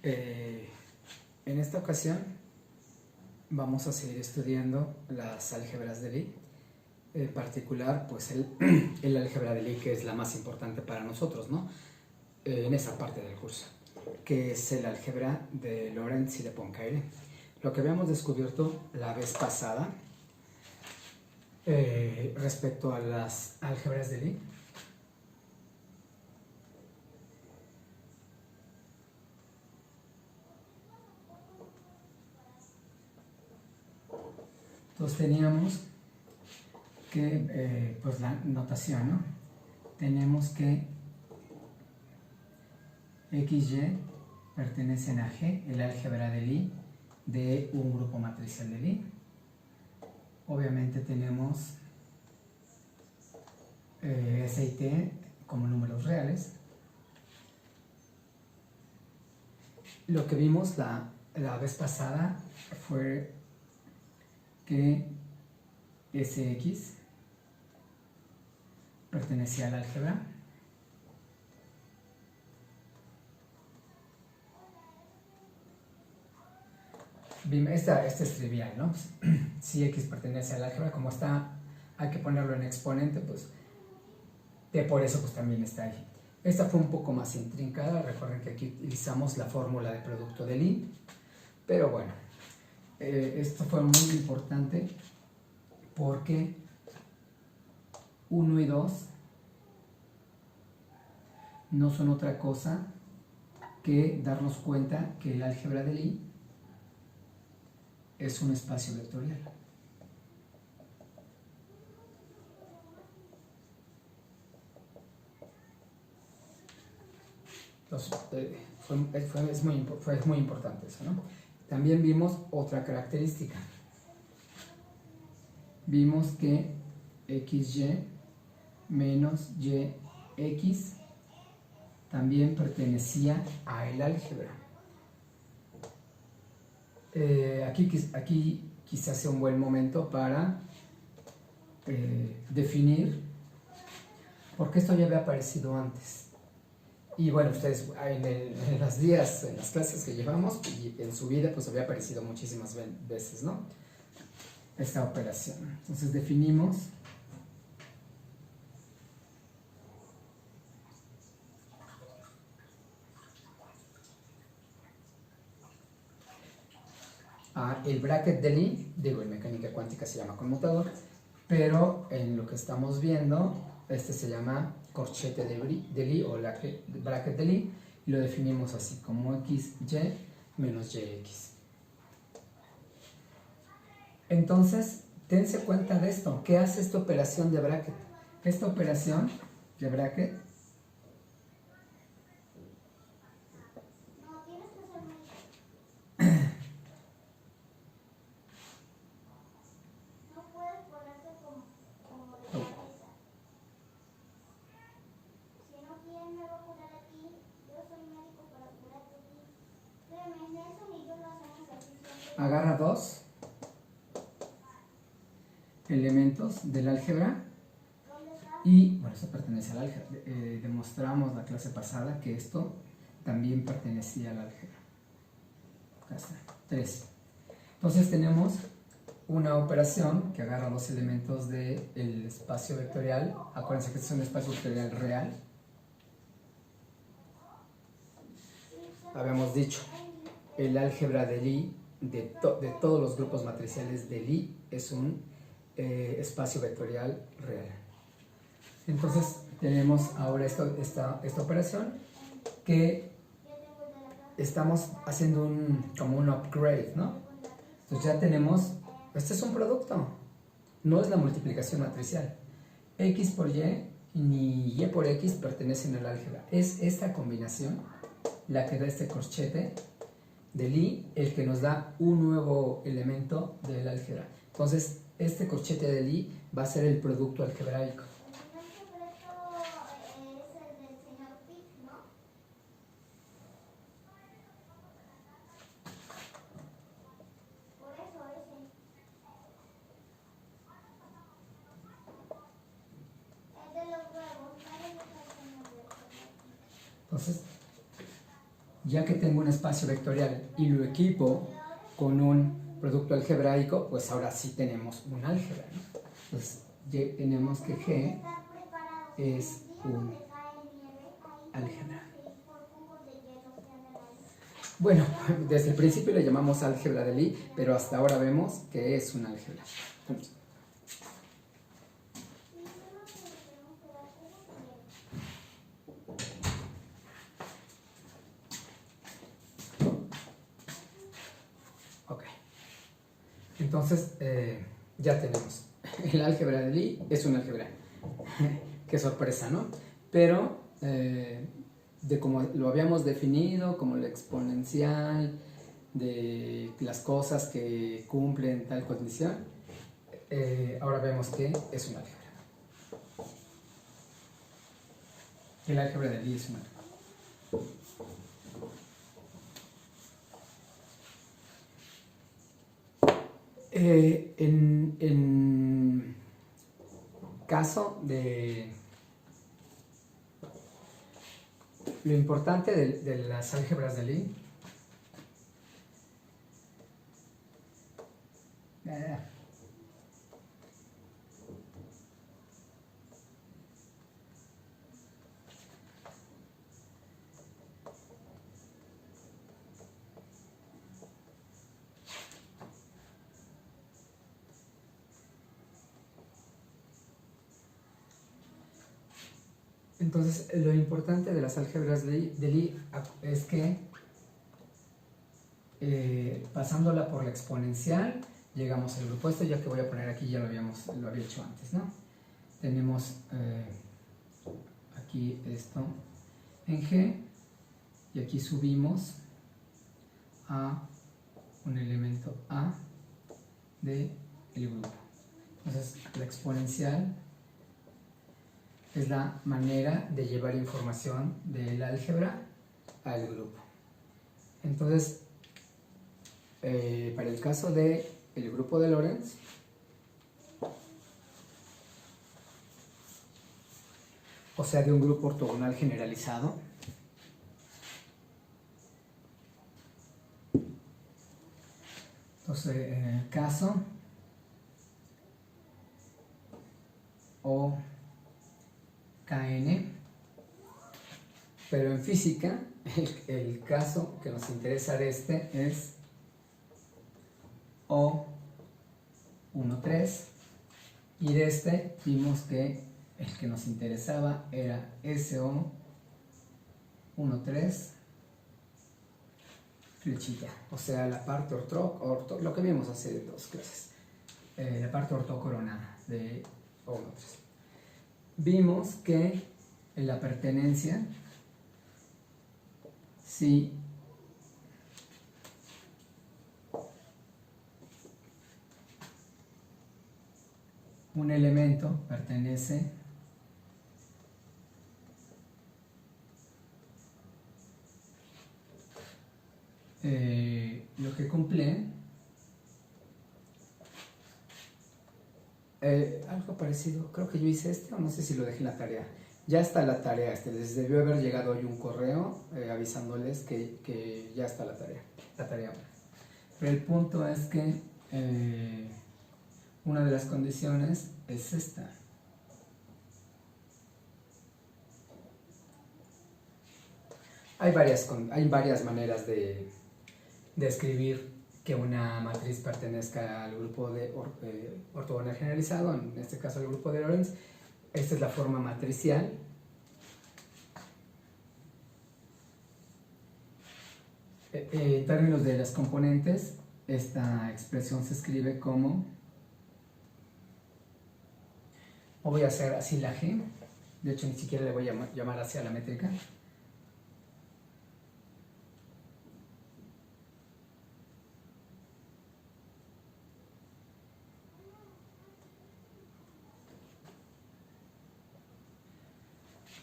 Eh, en esta ocasión vamos a seguir estudiando las álgebras de Lie, en particular pues el álgebra de Lie, que es la más importante para nosotros, ¿no? En esa parte del curso, que es el álgebra de Lorentz y de Poincaré. Lo que habíamos descubierto la vez pasada respecto a las álgebras de Lie entonces teníamos que, pues la notación, ¿no? Tenemos que XY pertenecen a G, el álgebra de Lie, de un grupo matricial de Lie. Obviamente tenemos S y T como números reales. Lo que vimos la vez pasada fue que SX pertenecía al álgebra. Esta es trivial, ¿no? Si X pertenece al álgebra, como está, hay que ponerlo en exponente, pues por eso pues también está ahí. Esta fue un poco más intrincada, recuerden que aquí utilizamos la fórmula de producto de Lie, pero bueno, esto fue muy importante porque 1 y 2 no son otra cosa que darnos cuenta que el álgebra de Lie es un espacio vectorial. Entonces, fue muy importante eso, ¿no? También vimos otra característica. Vimos que XY menos YX también pertenecía a el álgebra. Aquí quizás sea un buen momento para definir, porque esto ya había aparecido antes. Y bueno, ustedes en las clases que llevamos y en su vida, pues había aparecido muchísimas veces, ¿no? Esta operación. Entonces definimos el bracket de Lie, digo, en mecánica cuántica se llama conmutador, pero en lo que estamos viendo, este se llama corchete de Lie o bracket de Lie, y lo definimos así como XY menos YX. Entonces, dense cuenta de esto. ¿Qué hace esta operación de bracket? Esta operación de bracket agarra dos elementos del álgebra y, bueno, eso pertenece al álgebra. Demostramos la clase pasada que esto también pertenecía al álgebra. Acá está, 3. Entonces tenemos una operación que agarra los elementos del espacio vectorial. Acuérdense que este es un espacio vectorial real. Habíamos dicho, el álgebra de Lie, de todos los grupos matriciales de Lie, es un espacio vectorial real. Entonces tenemos ahora esta operación que estamos haciendo como un upgrade, ¿no? Entonces ya tenemos, este es un producto, no es la multiplicación matricial. X por Y ni Y por X pertenecen al álgebra. Es esta combinación la que da este corchete de Lie, el que nos da un nuevo elemento del álgebra. Entonces, este corchete de Lie va a ser el producto algebraico. Entonces, ya que tengo un espacio vectorial y lo equipo con un producto algebraico, pues ahora sí tenemos un álgebra, ¿no? Entonces ya tenemos que G es un álgebra. Bueno, desde el principio le llamamos álgebra de Lie, pero hasta ahora vemos que es un álgebra. Ok. Entonces, ya tenemos. El álgebra de Lie es un álgebra. Qué sorpresa, ¿no? Pero, de como lo habíamos definido, como la exponencial, de las cosas que cumplen tal condición, ahora vemos que es un álgebra. El álgebra de Lie es un álgebra. En caso de lo importante de las álgebras de Lie, entonces lo importante de las álgebras de Lie es que pasándola por la exponencial llegamos al grupo. Esto ya que voy a poner aquí ya lo había hecho antes, ¿no? Tenemos aquí esto en G y aquí subimos a un elemento A del grupo. Entonces la exponencial es la manera de llevar información del álgebra al grupo. Entonces, para el caso del grupo de Lorentz, o sea, de un grupo ortogonal generalizado, entonces, en el caso O KN, pero en física el caso que nos interesa de este es O13 y de este vimos que el que nos interesaba era SO13 flechita, o sea la parte lo que vimos hace 2 clases, la parte ortocoronada de O13. Vimos que en la pertenencia, si un elemento pertenece lo que cumple algo parecido, creo que yo hice o no sé si lo dejé en la tarea. Ya está la tarea, les debió haber llegado hoy un correo avisándoles que ya está la tarea 1. Pero el punto es que una de las condiciones es esta. Hay varias maneras de escribir que una matriz pertenezca al grupo de ortogonal generalizado, en este caso al grupo de Lorentz. Esta es la forma matricial. En términos de las componentes, esta expresión se escribe como, o voy a hacer así la G, de hecho ni siquiera le voy a llamar así a la métrica.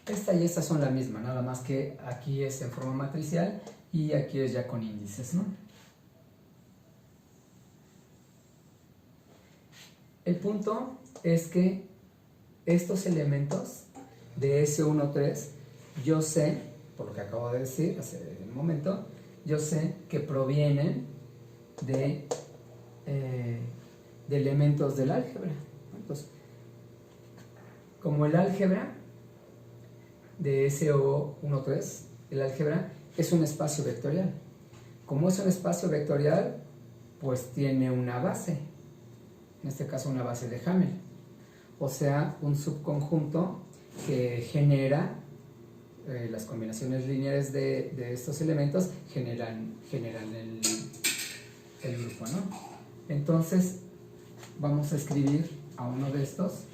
Esta y esta son la misma, nada más que aquí es en forma matricial y aquí es ya con índices, ¿no? El punto es que estos elementos de S13 yo sé por lo que acabo de decir hace un momento, yo sé que provienen de elementos del álgebra. Entonces, como el álgebra de SO13, el álgebra es un espacio vectorial. Como es un espacio vectorial, pues tiene una base, en este caso una base de Hamel, o sea, un subconjunto que genera las combinaciones lineales de estos elementos generan el grupo, ¿no? Entonces vamos a escribir a uno de estos.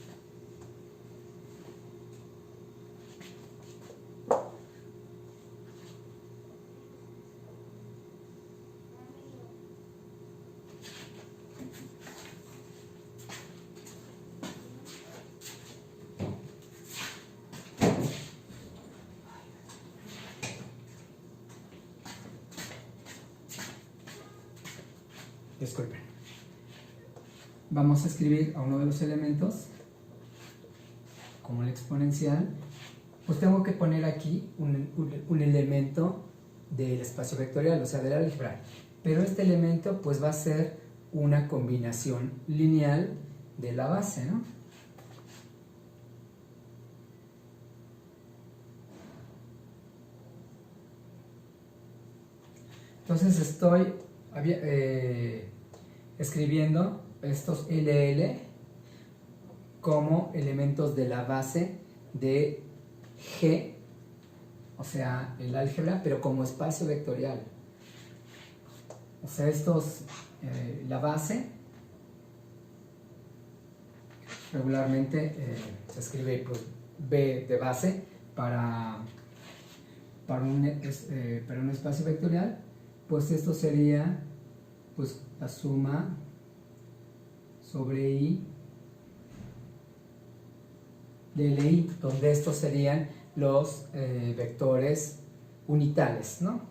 Disculpen. Vamos a escribir a uno de los elementos como el exponencial. Pues tengo que poner aquí un elemento del espacio vectorial, o sea, del álgebra. Pero este elemento pues va a ser una combinación lineal de la base, ¿no? Entonces estoy escribiendo estos LL como elementos de la base de G, o sea, el álgebra, pero como espacio vectorial. O sea, la base, regularmente se escribe pues, B de base para un espacio vectorial, pues esto sería pues la suma sobre I de LI, donde estos serían los vectores unitarios, ¿no?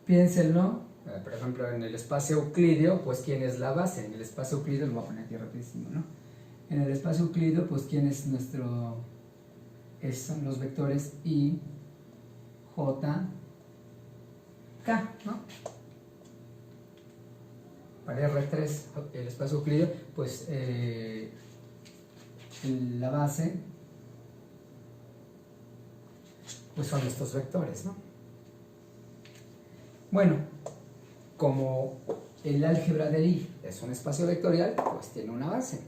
Piénsenlo, por ejemplo, en el espacio euclídeo, pues ¿quién es la base? En el espacio euclídeo, lo voy a poner aquí rapidísimo, ¿no? En el espacio euclídeo, pues ¿quién es son los vectores I, J, K, ¿no? Para R3, el espacio euclídeo, pues la base pues son estos vectores, ¿no? Bueno, como el álgebra de I es un espacio vectorial, pues tiene una base.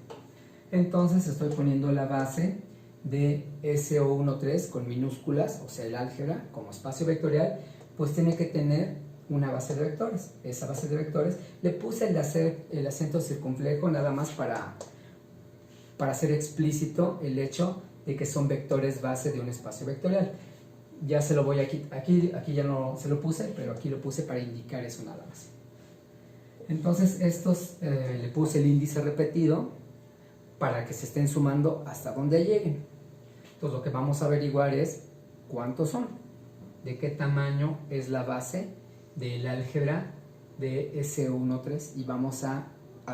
Entonces estoy poniendo la base de SO13 con minúsculas, o sea, el álgebra como espacio vectorial, pues tiene que tener una base de vectores. Esa base de vectores le puse el acento circunflejo nada más para hacer explícito el hecho de que son vectores base de un espacio vectorial. Ya se lo voy aquí ya no se lo puse, pero aquí lo puse para indicar eso nada más. Entonces le puse el índice repetido para que se estén sumando hasta donde lleguen. Entonces lo que vamos a averiguar es cuántos son, de qué tamaño es la base del álgebra de SO13 y vamos a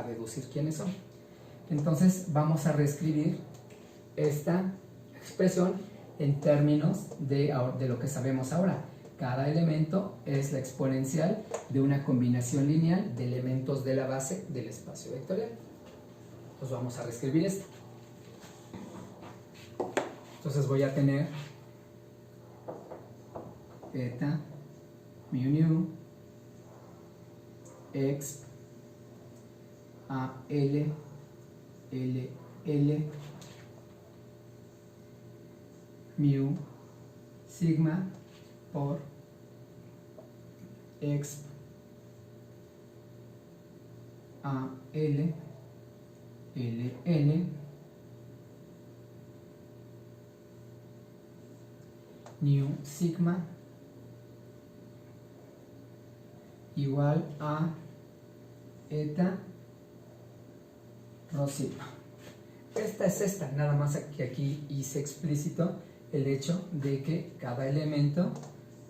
deducir quiénes son. Entonces vamos a reescribir esta expresión en términos de lo que sabemos ahora. Cada elemento es la exponencial de una combinación lineal de elementos de la base del espacio vectorial. Entonces vamos a reescribir esto. Entonces voy a tener eta mu nu x a l l l mu sigma por x a l l l nu sigma igual a eta rho sigma. Esta es esta, nada más que aquí hice explícito el hecho de que cada elemento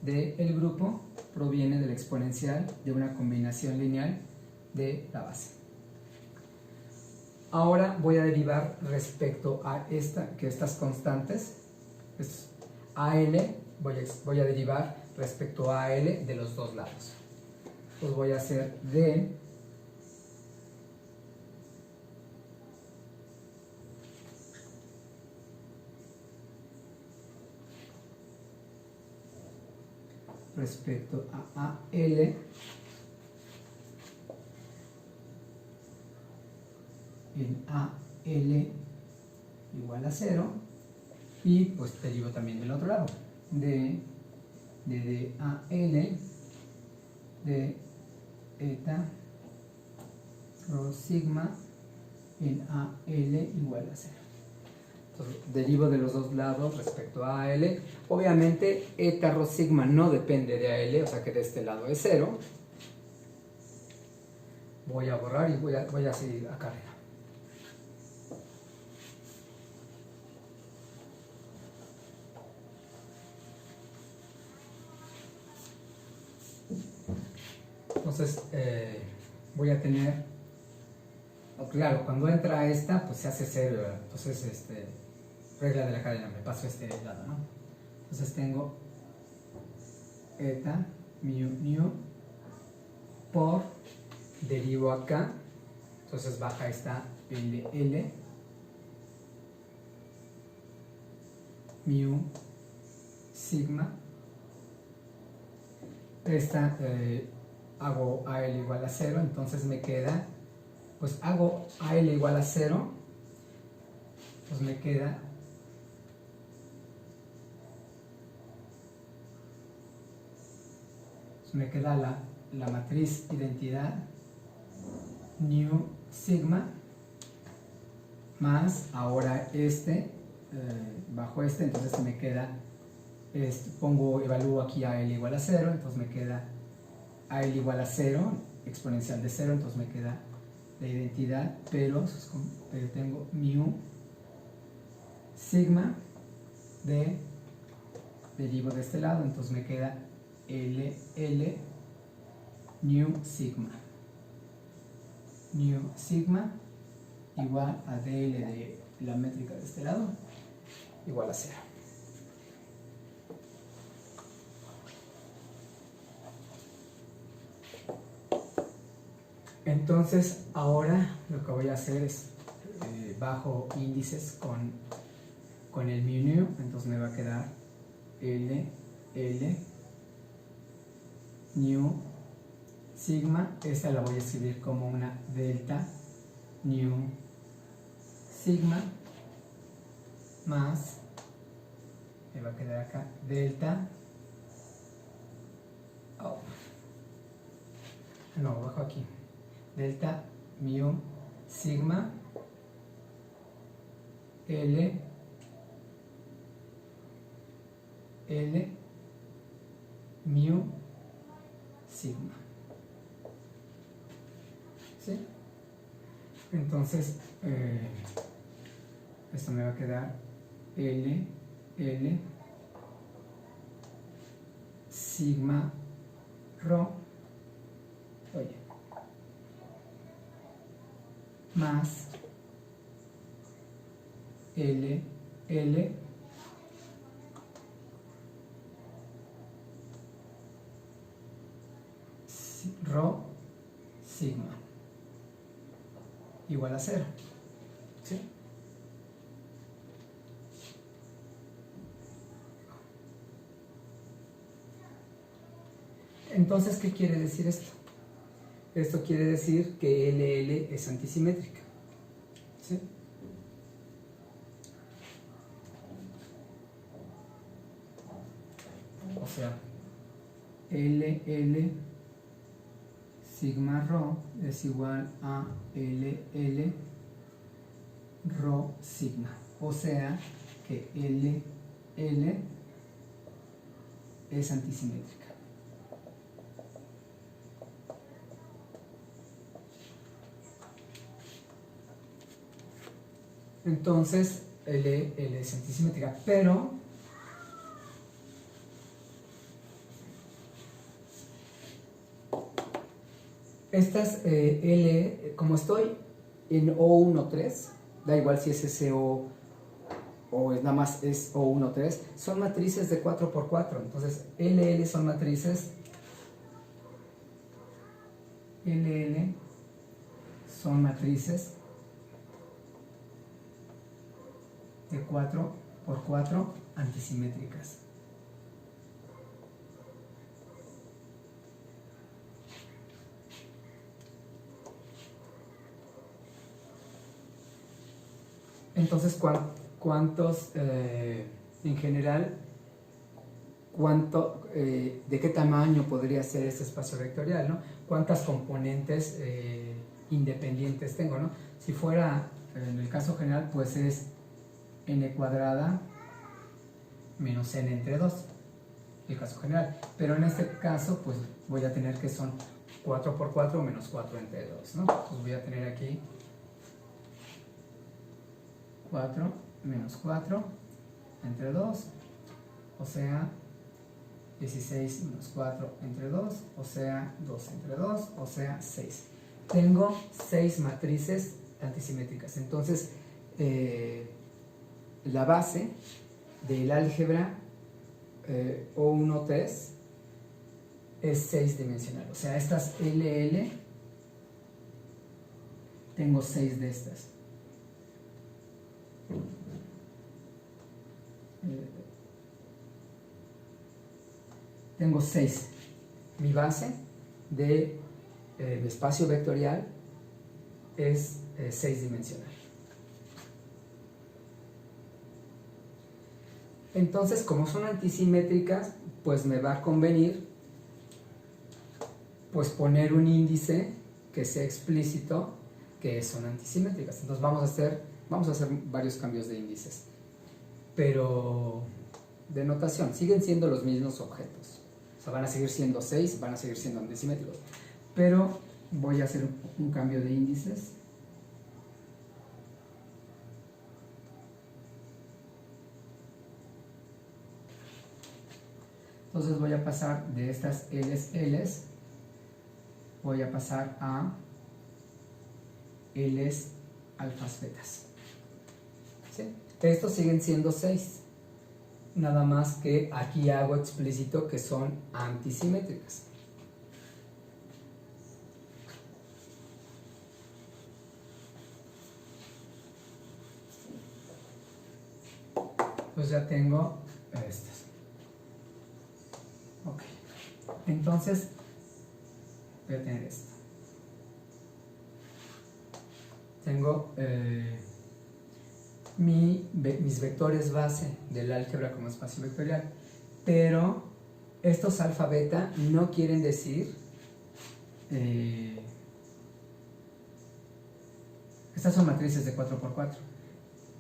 del grupo proviene de la exponencial de una combinación lineal de la base. Ahora voy a derivar respecto a estas constantes, AL voy a derivar respecto a L de los dos lados. Entonces voy a hacer D respecto a AL en AL igual a 0, y pues derivo también del otro lado, de DAL de eta rho sigma en AL igual a 0. Entonces, derivo de los dos lados respecto a AL. Obviamente, eta rho sigma no depende de AL, o sea que de este lado es 0. Voy a borrar y voy a seguir acá arriba. Entonces, voy a tener, claro, cuando entra esta, pues se hace 0, ¿verdad? Entonces, regla de la cadena, me paso este lado, ¿no? Entonces tengo eta mu por, derivo acá, entonces baja esta LL mu sigma, esta hago AL igual a 0, entonces me queda, pues hago AL igual a 0, pues me queda la matriz identidad nu sigma más ahora bajo entonces me queda, evalúo aquí AL igual a 0, entonces me queda AL igual a 0, exponencial de 0, entonces me queda la identidad, pero tengo mu sigma derivo de este lado, entonces me queda LL nu sigma igual a DL de la métrica de este lado igual a 0. Entonces ahora lo que voy a hacer es bajo índices con el mu nu, entonces me va a quedar L nu sigma, esta la voy a escribir como una delta nu sigma más, me va a quedar acá delta, no, bajo aquí, delta mu sigma L mu sigma. ¿Sí? Entonces, esto me va a quedar L sigma rho, más L rho sigma igual a 0. ¿Sí? Entonces, ¿qué quiere decir esto? Esto quiere decir que LL es antisimétrica. ¿Sí? O sea, LL sigma rho es igual a LL rho sigma. O sea, que LL es antisimétrica. Entonces, L es antisimétrica, pero estas L, como estoy en O1,3, da igual si es SO o es nada más es O1, 3, son matrices de 4x4. Entonces, LL son matrices, LL son matrices de 4x4 antisimétricas. Entonces, ¿cuántos, en general, de qué tamaño podría ser este espacio vectorial, ¿no? ¿Cuántas componentes independientes tengo, ¿no? Si fuera, en el caso general, pues es n cuadrada menos n entre 2, el caso general. Pero en este caso, pues voy a tener que son 4 por 4 menos 4 entre 2, ¿no? Pues voy a tener aquí 4 menos 4 entre 2, o sea 16 menos 4 entre 2, o sea 2 entre 2, o sea 6. Tengo 6 matrices antisimétricas. Entonces, la base del álgebra O1, 3 es 6 dimensional. O sea, estas LL, tengo 6 de estas. Tengo 6. Mi base de mi espacio vectorial es 6 dimensional. Entonces, como son antisimétricas, pues me va a convenir pues poner un índice que sea explícito que son antisimétricas. Entonces vamos a hacer varios cambios de índices, pero de notación siguen siendo los mismos objetos. O sea, van a seguir siendo 6, van a seguir siendo antisimétricos, pero voy a hacer un cambio de índices. Entonces voy a pasar de estas L's, voy a pasar a L's alfas betas. ¿Sí? Estos siguen siendo 6, nada más que aquí hago explícito que son antisimétricas. Pues ya tengo estas. Ok, entonces voy a tener esto. Tengo mis vectores base del álgebra como espacio vectorial, pero estos alfa beta no quieren decir estas son matrices de 4x4,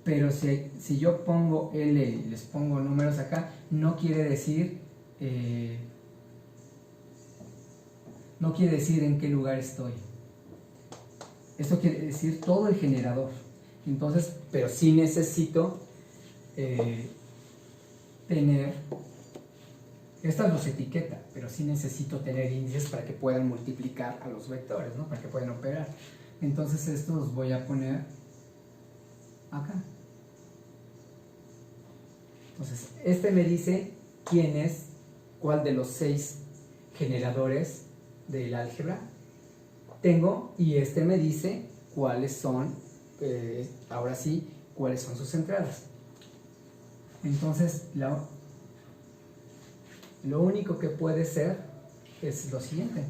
pero si yo pongo L y les pongo números acá, no quiere decir en qué lugar estoy. Esto quiere decir todo el generador. Entonces, pero sí necesito tener, estas los etiqueta, pero sí necesito tener índices para que puedan multiplicar a los vectores, ¿no? Para que puedan operar. Entonces estos los voy a poner acá. Entonces, este me dice cuál de los 6 generadores del álgebra tengo, y este me dice cuáles son, ahora sí, cuáles son sus entradas. Entonces, lo único que puede ser es lo siguiente.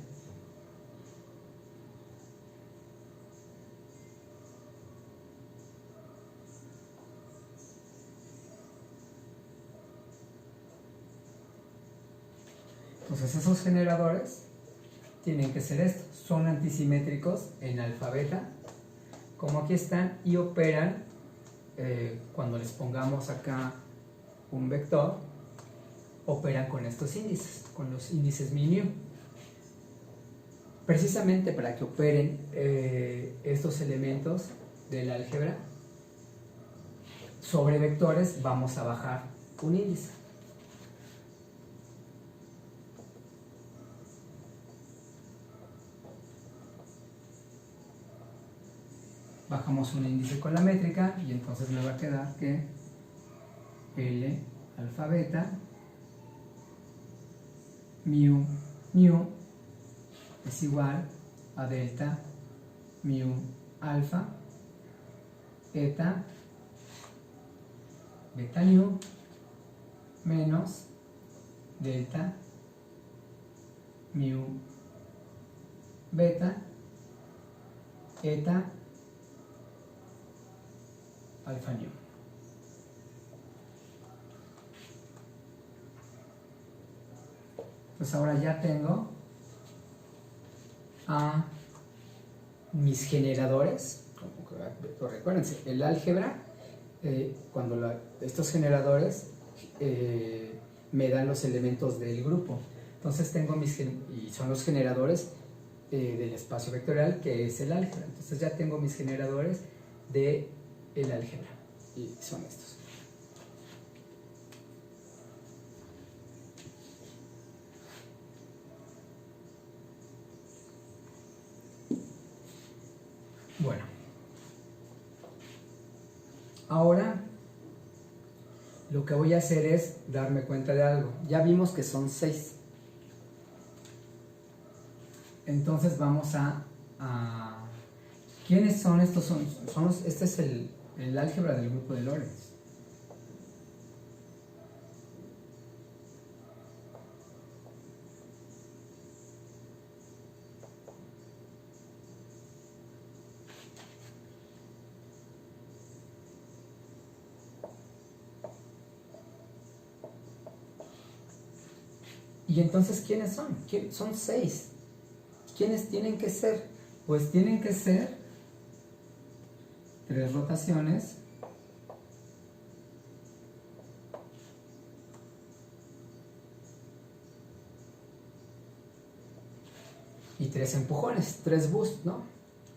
Entonces, esos generadores tienen que ser estos. Son antisimétricos en alfa beta, como aquí están, y operan cuando les pongamos acá un vector, operan con estos índices, con los índices min-mu. Precisamente para que operen estos elementos del álgebra sobre vectores, vamos a bajar un índice. Bajamos un índice con la métrica y entonces me va a quedar que L alfa beta, mu es igual a delta mu alfa, eta beta nu menos delta mu beta, eta alfa nu. Pues ahora ya tengo a mis generadores. Recuérdense, el álgebra, cuando estos generadores me dan los elementos del grupo. Entonces tengo y son los generadores del espacio vectorial, que es el álgebra. Entonces ya tengo mis generadores del álgebra, y son estos. Bueno, ahora lo que voy a hacer es darme cuenta de algo. Ya vimos que son 6. Entonces vamos ¿quiénes son estos? Este es el álgebra del grupo de Lorentz. Y entonces, ¿quiénes son? Son 6. ¿Quiénes tienen que ser? Pues tienen que ser 3 rotaciones y 3 empujones, 3 boosts, ¿no?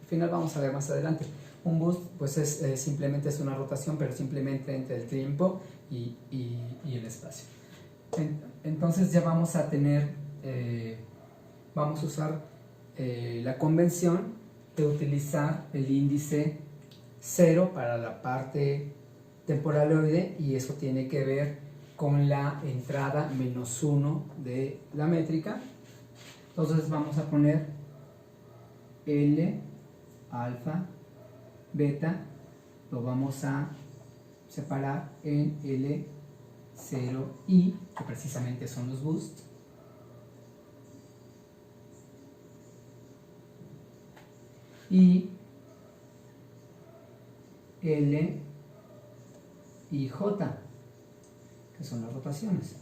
Al final vamos a ver más adelante. Un boost, pues simplemente es una rotación, pero simplemente entre el tiempo y el espacio. Entonces ya vamos a tener, vamos a usar la convención de utilizar el índice 0 para la parte temporaloide, y eso tiene que ver con la entrada -1 de la métrica. Entonces vamos a poner L alfa beta, lo vamos a separar en L0i, que precisamente son los boosts, y L y J, que son las rotaciones.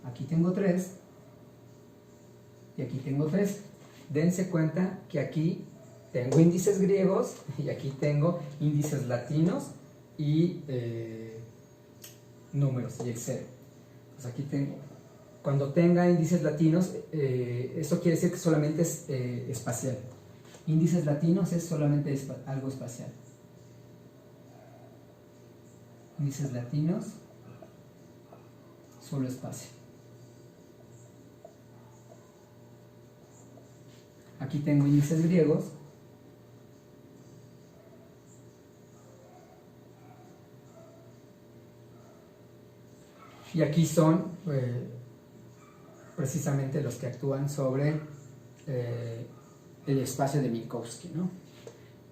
Aquí tengo 3 y aquí tengo 3. Dense cuenta que aquí tengo índices griegos y aquí tengo índices latinos y números y el 0. Pues aquí tengo, cuando tenga índices latinos, eso quiere decir que solamente es espacial. Índices latinos es solamente algo espacial. Índices latinos, solo espacio. Aquí tengo índices griegos. Y aquí son precisamente los que actúan sobre el espacio de Minkowski, ¿no?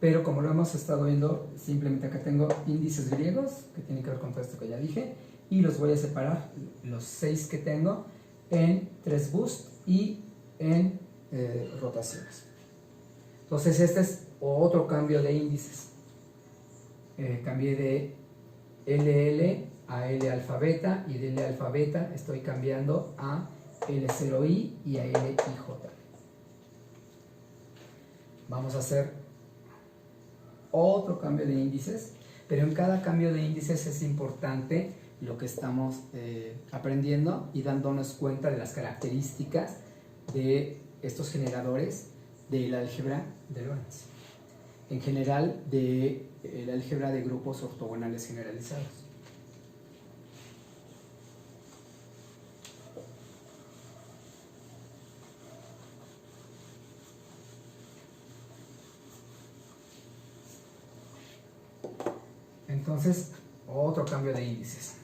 Pero como lo hemos estado viendo, simplemente acá tengo índices griegos, que tienen que ver con todo esto que ya dije, y los voy a separar, los 6 que tengo, en 3 boosts y en rotaciones. Entonces este es otro cambio de índices. Cambié de LL a L alfa beta, y de L alfa beta estoy cambiando a L0i y a LIJ. Vamos a hacer otro cambio de índices, pero en cada cambio de índices es importante lo que estamos aprendiendo y dándonos cuenta de las características de estos generadores del álgebra de Lorentz, en general del álgebra de grupos ortogonales generalizados. Entonces, otro cambio de índices.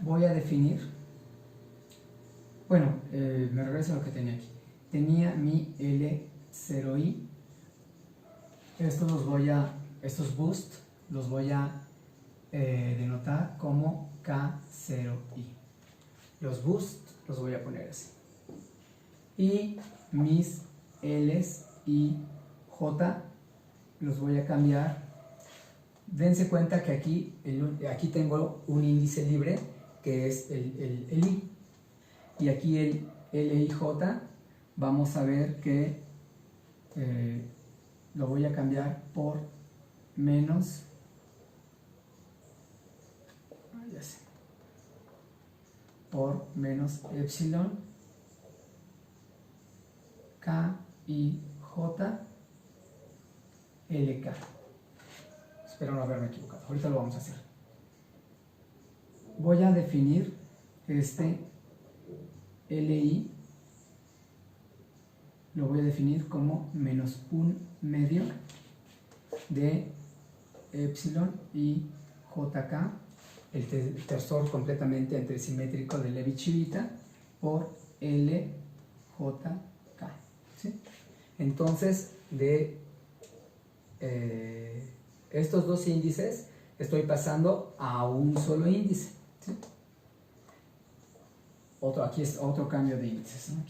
Voy a definir, bueno, me regreso a lo que tenía aquí. Tenía mi L0i, estos boost los voy a denotar como K0i. Los boost los voy a poner así. Y mis L's y J los voy a cambiar. Dense cuenta que aquí tengo un índice libre que es el I. Y aquí el LIJ vamos a ver que lo voy a cambiar por menos, ya sé, por menos epsilon K I J LK. Espero no haberme equivocado, ahorita lo vamos a hacer. Voy a definir este LI, lo voy a definir como menos un medio de epsilon y JK, el tensor completamente entresimétrico de Levi-Civita, por LJK. ¿Sí? Entonces, de estos dos índices estoy pasando a un solo índice. ¿Sí? Aquí es otro cambio de índices, ¿no?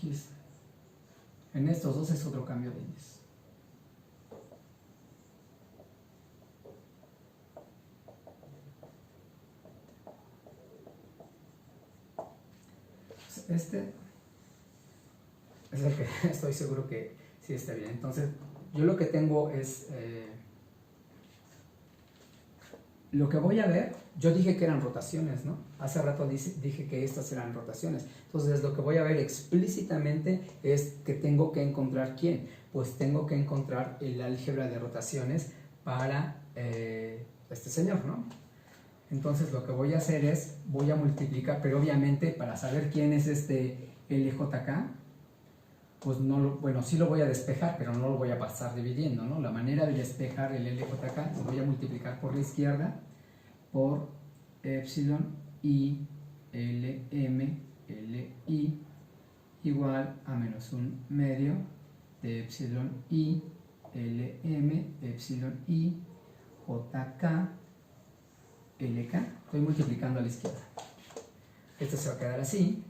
En estos dos es otro cambio de índices. Este es el que estoy seguro que sí está bien. Entonces, yo lo que tengo es lo que voy a ver. Yo dije que eran rotaciones, ¿no? Hace rato dije que estas eran rotaciones. Entonces, lo que voy a ver explícitamente es que tengo que encontrar ¿quién? Pues tengo que encontrar el álgebra de rotaciones para este señor, ¿no? Entonces, lo que voy a hacer es, voy a multiplicar, pero obviamente para saber quién es este LJK, pues no bueno, sí lo voy a despejar, pero no lo voy a pasar dividiendo, ¿no? La manera de despejar el LJK, lo voy a multiplicar por la izquierda, por epsilon i LM LI igual a menos un medio de epsilon i LM epsilon i JK LK. Estoy multiplicando a la izquierda. Esto se va a quedar así.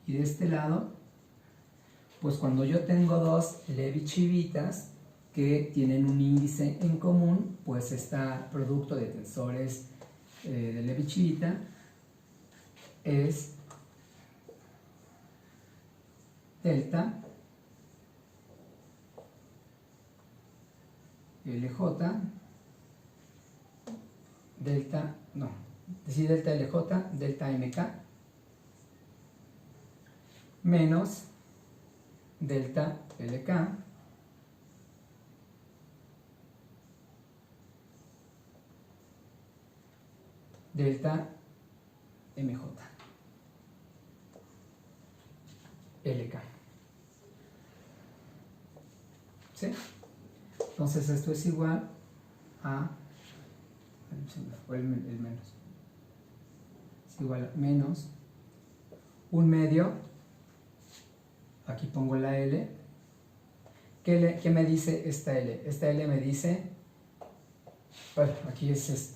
Y de este lado, pues cuando yo tengo dos Levi-Civitas que tienen un índice en común, pues está producto de tensores de Levi-Civita es delta LJ delta LJ delta MK menos delta LK delta MJ LK. ¿Sí? Entonces esto es igual a, se me fue el menos, es igual a menos un medio, aquí pongo la L. ¿Qué me dice esta L? Esta L me dice, bueno, aquí es es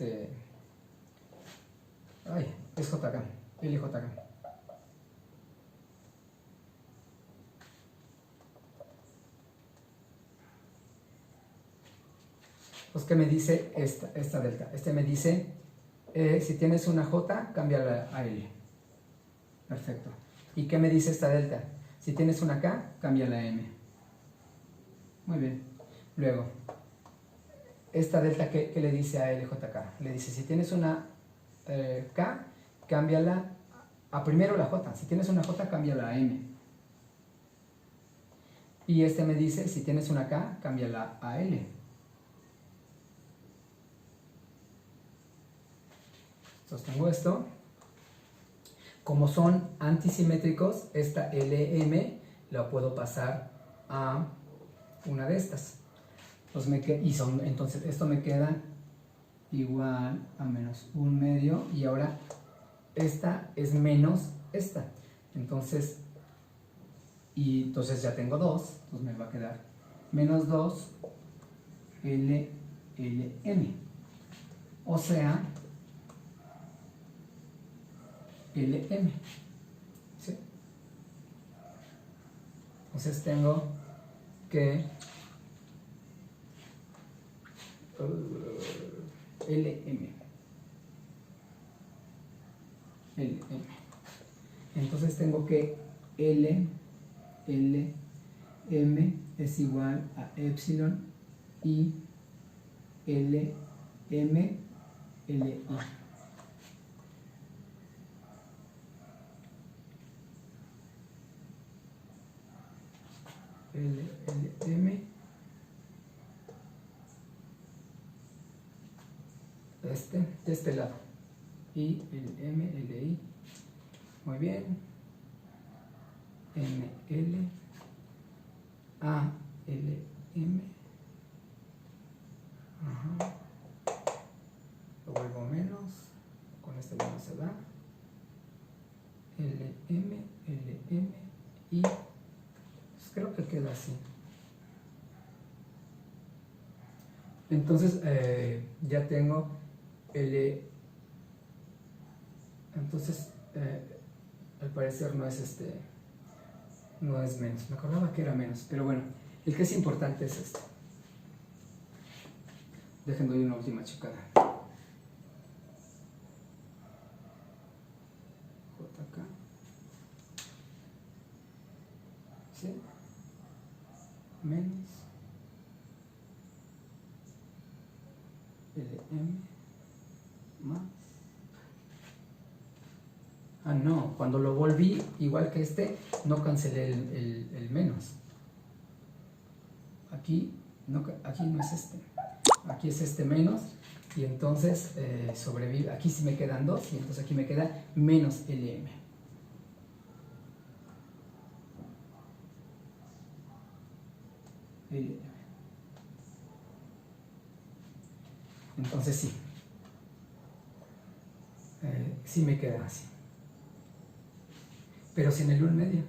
JK, LJK. Pues, ¿qué me dice esta delta? Este me dice, si tienes una J, cámbiala a L. Perfecto. ¿Y qué me dice esta delta? Si tienes una K, cámbiala a M. Muy bien. Luego, esta delta, ¿qué le dice a LJK? Le dice, si tienes una K, cámbiala a primero la J. Si tienes una J, cámbiala a M. Y este me dice, si tienes una K, cámbiala a L. Sostengo esto. Como son antisimétricos, esta LM la puedo pasar a una de estas. Entonces esto me queda igual a menos 1/2 y ahora esta es menos esta. Entonces ya tengo 2, entonces me va a quedar menos 2 LLM. O sea, LM. ¿Sí? Entonces tengo que LM. Entonces tengo que LM es igual a epsilon y LM LI. LM de este lado y el MLI, muy bien, ML ALM, lo vuelvo menos, con este menos se va, LM y pues creo que queda así. Entonces ya tengo entonces al parecer no es no es menos, me acordaba que era menos, pero bueno, el que es importante es este. Déjenme doy una última checada. JK, ¿sí? Menos LM más. Ah, no, cuando lo volví, igual que no cancelé el menos. Aquí no es aquí es menos, y entonces sobrevive. Aquí sí me quedan 2, y entonces aquí me queda menos LM. Entonces sí. Sí me queda así. Pero sin el 1/2.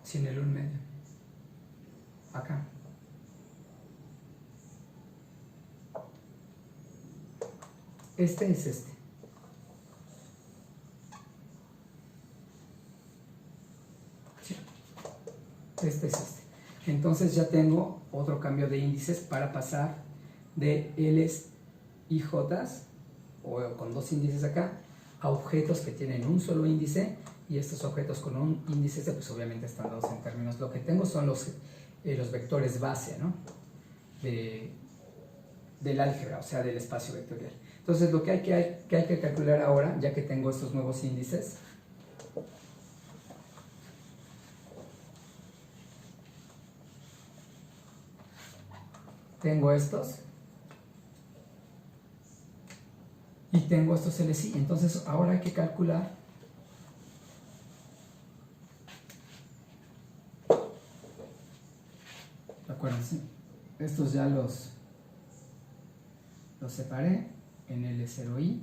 Sin el 1/2. Acá. Este es este. ¿Sí? Este es este. Entonces ya tengo otro cambio de índices para pasar de L's y J's, o con 2 índices acá, a objetos que tienen un solo índice, y estos objetos con un índice pues obviamente están dados en términos. Lo que tengo son los vectores base, ¿no? Del álgebra, o sea, del espacio vectorial. Entonces lo que hay que calcular ahora, ya que tengo estos nuevos índices, tengo estos y tengo estos LSI. Entonces ahora hay que calcular acuérdense, estos ya los separé en L0i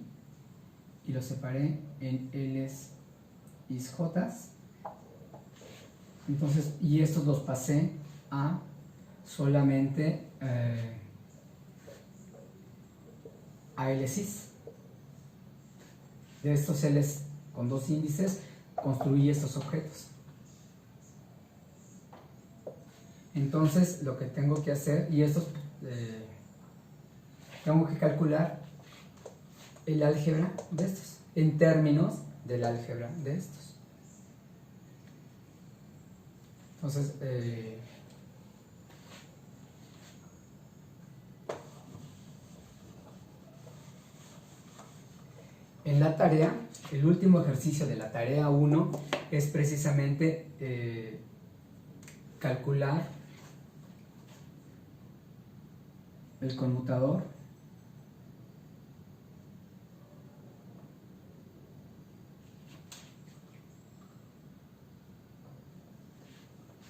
y los separé en Ls y J's. Entonces, y estos los pasé a solamente a LSIs. De estos Ls con 2 índices construí estos objetos. Entonces lo que tengo que hacer, y estos tengo que calcular el álgebra de estos en términos del álgebra de estos. Entonces en la tarea, el último ejercicio de la tarea 1 es precisamente calcular el conmutador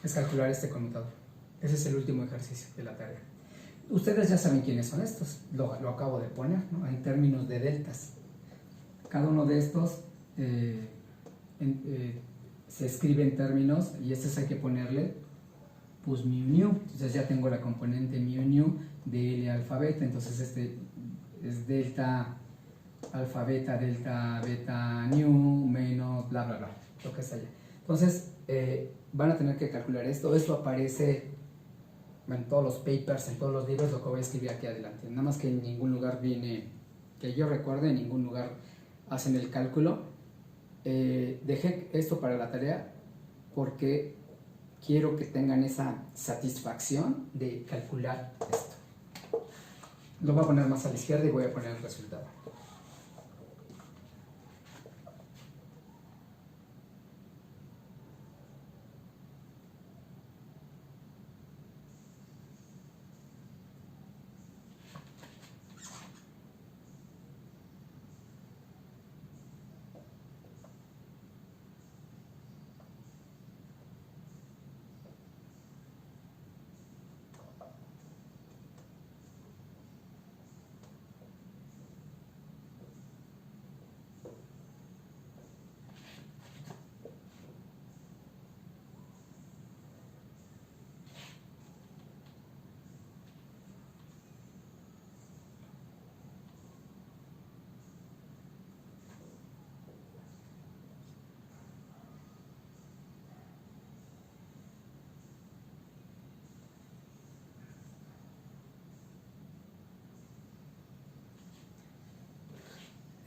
es calcular este conmutador. Ese es el último ejercicio de la tarea. Ustedes ya saben quiénes son estos, lo acabo de poner, ¿no? En términos de deltas. Cada uno de estos se escribe en términos, y estos hay que ponerle pues mu nu. Entonces ya tengo la componente mu nu de L alfa beta, entonces este es delta alfa beta, delta beta nu menos bla bla bla, lo que está allá. Entonces van a tener que calcular esto. Esto aparece en todos los papers, en todos los libros, lo que voy a escribir aquí adelante. Nada más que en ningún lugar viene, que yo recuerde, en ningún lugar hacen el cálculo. Dejé esto para la tarea porque quiero que tengan esa satisfacción de calcular esto. Lo voy a poner más a la izquierda y voy a poner el resultado.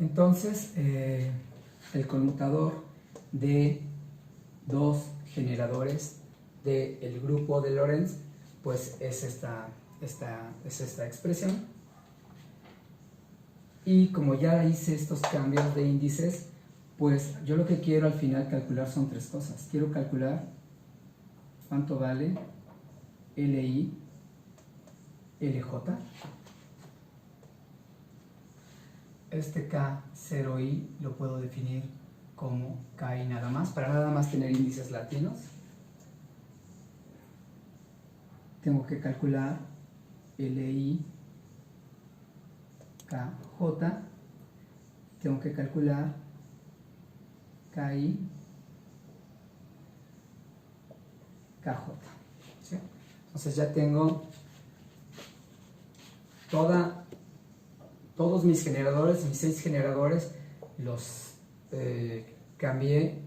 Entonces, el conmutador de dos generadores del grupo de Lorentz, pues es esta expresión. Y como ya hice estos cambios de índices, pues yo lo que quiero al final calcular son tres cosas. Quiero calcular cuánto vale LI, LJ. Este K0i lo puedo definir como KI nada más, para nada más tener índices latinos. Tengo que calcular LI, KJ. Tengo que calcular KI, KJ. ¿Sí? Entonces ya tengo todos mis generadores, mis 6 generadores, los cambié,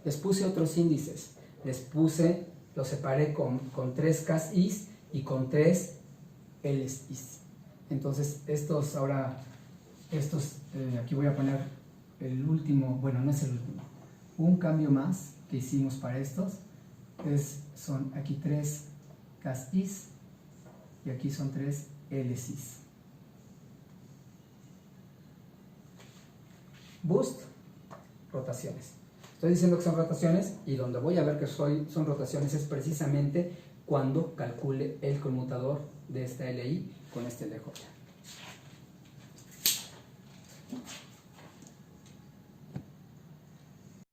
les puse otros índices, los separé con 3 Ks is y con 3 Ls is. Entonces aquí voy a poner el último, bueno, no es el último, un cambio más que hicimos para estos, son aquí 3 Ks is y aquí son 3 Ls is. Boost, rotaciones. Estoy diciendo que son rotaciones y donde voy a ver que son rotaciones es precisamente cuando calcule el conmutador de esta LI con este LJ.